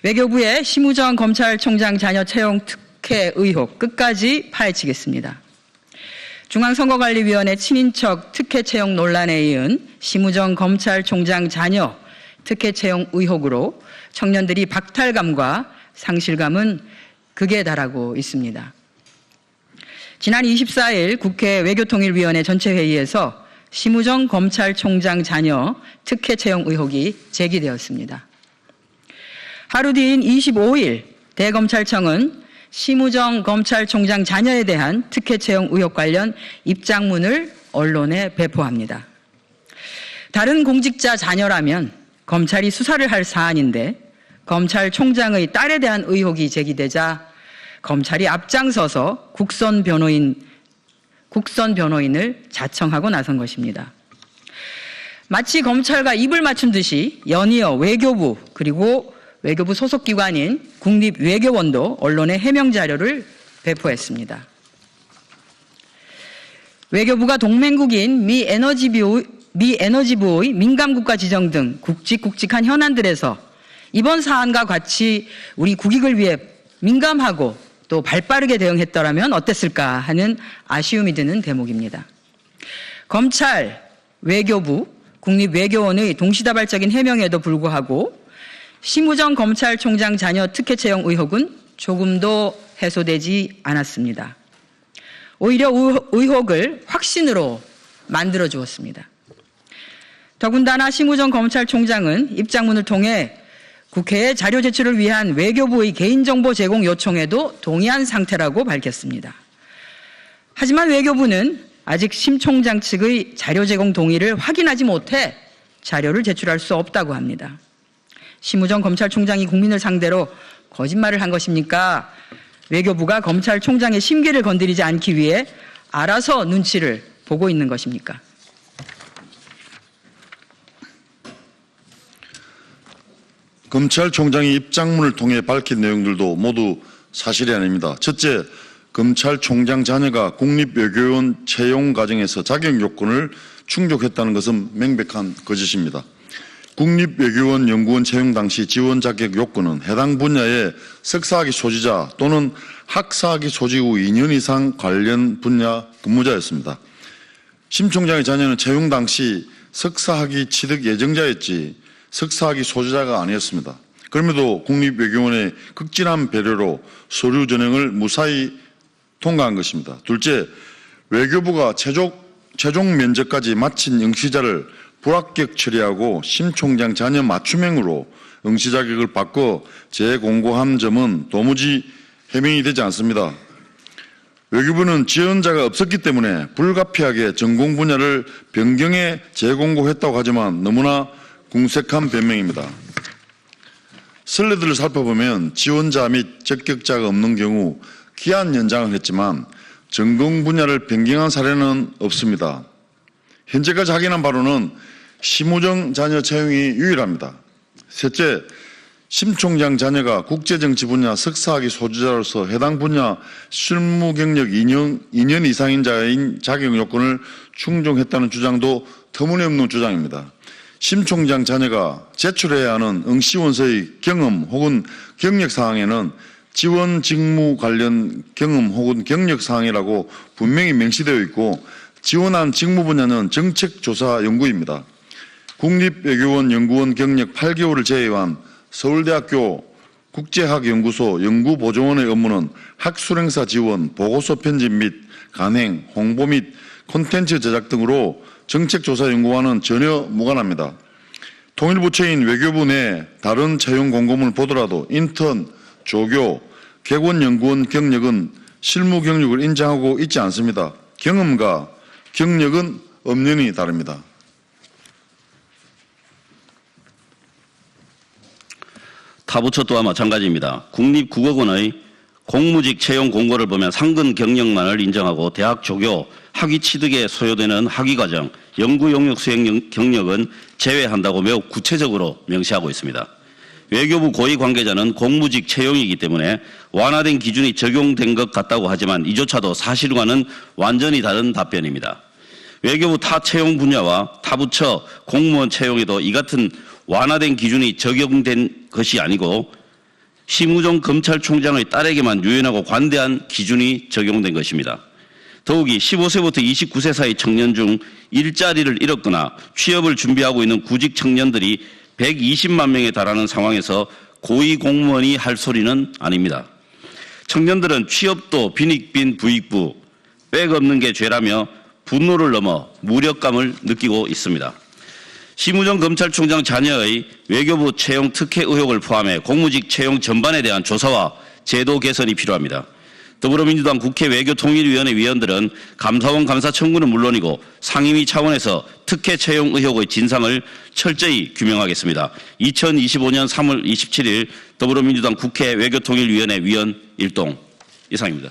외교부의 심우정 검찰총장 자녀 채용 특혜 의혹 끝까지 파헤치겠습니다. 중앙선거관리위원회 친인척 특혜 채용 논란에 이은 심우정 검찰총장 자녀 특혜 채용 의혹으로 청년들이 박탈감과 상실감은 극에 달하고 있습니다. 지난 24일 국회 외교통일위원회 전체회의에서 심우정 검찰총장 자녀 특혜 채용 의혹이 제기되었습니다. 하루 뒤인 25일 대검찰청은 심우정 검찰총장 자녀에 대한 특혜 채용 의혹 관련 입장문을 언론에 배포합니다. 다른 공직자 자녀라면 검찰이 수사를 할 사안인데 검찰총장의 딸에 대한 의혹이 제기되자 검찰이 앞장서서 국선 변호인을 자청하고 나선 것입니다. 마치 검찰과 입을 맞춘 듯이 연이어 외교부 그리고 외교부 소속기관인 국립외교원도 언론에 해명 자료를 배포했습니다. 외교부가 동맹국인 미 에너지부의 민감국가 지정 등 굵직굵직한 현안들에서 이번 사안과 같이 우리 국익을 위해 민감하고 또 발빠르게 대응했더라면 어땠을까 하는 아쉬움이 드는 대목입니다. 검찰, 외교부, 국립외교원의 동시다발적인 해명에도 불구하고 심우정 검찰총장 자녀 특혜 채용 의혹은 조금도 해소되지 않았습니다. 오히려 의혹을 확신으로 만들어 주었습니다. 더군다나 심우정 검찰총장은 입장문을 통해 국회에 자료 제출을 위한 외교부의 개인정보 제공 요청에도 동의한 상태라고 밝혔습니다. 하지만 외교부는 아직 심 총장 측의 자료 제공 동의를 확인하지 못해 자료를 제출할 수 없다고 합니다. 심우정 검찰총장이 국민을 상대로 거짓말을 한 것입니까? 외교부가 검찰총장의 심기를 건드리지 않기 위해 알아서 눈치를 보고 있는 것입니까? 검찰총장이 입장문을 통해 밝힌 내용들도 모두 사실이 아닙니다. 첫째, 검찰총장 자녀가 국립외교원 채용 과정에서 자격 요건을 충족했다는 것은 명백한 거짓입니다. 국립외교원 연구원 채용 당시 지원 자격 요건은 해당 분야의 석사학위 소지자 또는 학사학위 소지 후 2년 이상 관련 분야 근무자였습니다. 심 총장의 자녀는 채용 당시 석사학위 취득 예정자였지 석사학위 소지자가 아니었습니다. 그럼에도 국립외교원의 극진한 배려로 서류 전형을 무사히 통과한 것입니다. 둘째, 외교부가 최종 면접까지 마친 응시자를 불합격 처리하고 심 총장 자녀 맞춤형으로 응시 자격을 바꿔 재공고한 점은 도무지 해명이 되지 않습니다. 외교부는 지원자가 없었기 때문에 불가피하게 전공 분야를 변경해 재공고했다고 하지만 너무나 궁색한 변명입니다. 선례들을 살펴보면 지원자 및 적격자가 없는 경우 기한 연장을 했지만 전공 분야를 변경한 사례는 없습니다. 현재까지 확인한 바로는 심우정 자녀 채용이 유일합니다. 셋째, 심 총장 자녀가 국제정치 분야 석사학위 소지자로서 해당 분야 실무 경력 2년 이상인 자인 자격 요건을 충족했다는 주장도 터무니없는 주장입니다. 심 총장 자녀가 제출해야 하는 응시원서의 경험 혹은 경력 사항에는 지원 직무 관련 경험 혹은 경력 사항이라고 분명히 명시되어 있고 지원한 직무 분야는 정책조사 연구입니다. 국립외교원 연구원 경력 8개월을 제외한 서울대학교 국제학연구소 연구보조원의 업무는 학술행사 지원, 보고서 편집 및 간행, 홍보 및 콘텐츠 제작 등으로 정책조사 연구와는 전혀 무관합니다. 통일부처인 외교부 내 다른 채용 공고문을 보더라도 인턴, 조교, 객원연구원 경력은 실무 경력을 인정하고 있지 않습니다. 경험과 경력은 엄연히 다릅니다. 타부처 또한 마찬가지입니다. 국립국어원의 공무직 채용 공고를 보면 상근 경력만을 인정하고 대학 조교, 학위 취득에 소요되는 학위과정, 연구 용역 수행 경력은 제외한다고 매우 구체적으로 명시하고 있습니다. 외교부 고위 관계자는 공무직 채용이기 때문에 완화된 기준이 적용된 것 같다고 하지만 이조차도 사실과는 완전히 다른 답변입니다. 외교부 타 채용 분야와 타부처 공무원 채용에도 이 같은 완화된 기준이 적용된 것이 아니고 심우정 검찰총장의 딸에게만 유연하고 관대한 기준이 적용된 것입니다. 더욱이 15세부터 29세 사이 청년 중 일자리를 잃었거나 취업을 준비하고 있는 구직 청년들이 120만 명에 달하는 상황에서 고위공무원이 할 소리는 아닙니다. 청년들은 취업도 빈익빈 부익부, 백 없는 게 죄라며 분노를 넘어 무력감을 느끼고 있습니다. 심우정 검찰총장 자녀의 외교부 채용 특혜 의혹을 포함해 공무직 채용 전반에 대한 조사와 제도 개선이 필요합니다. 더불어민주당 국회 외교통일위원회 위원들은 감사원 감사 청구는 물론이고 상임위 차원에서 특혜 채용 의혹의 진상을 철저히 규명하겠습니다. 2025년 3월 27일 더불어민주당 국회 외교통일위원회 위원 일동 이상입니다.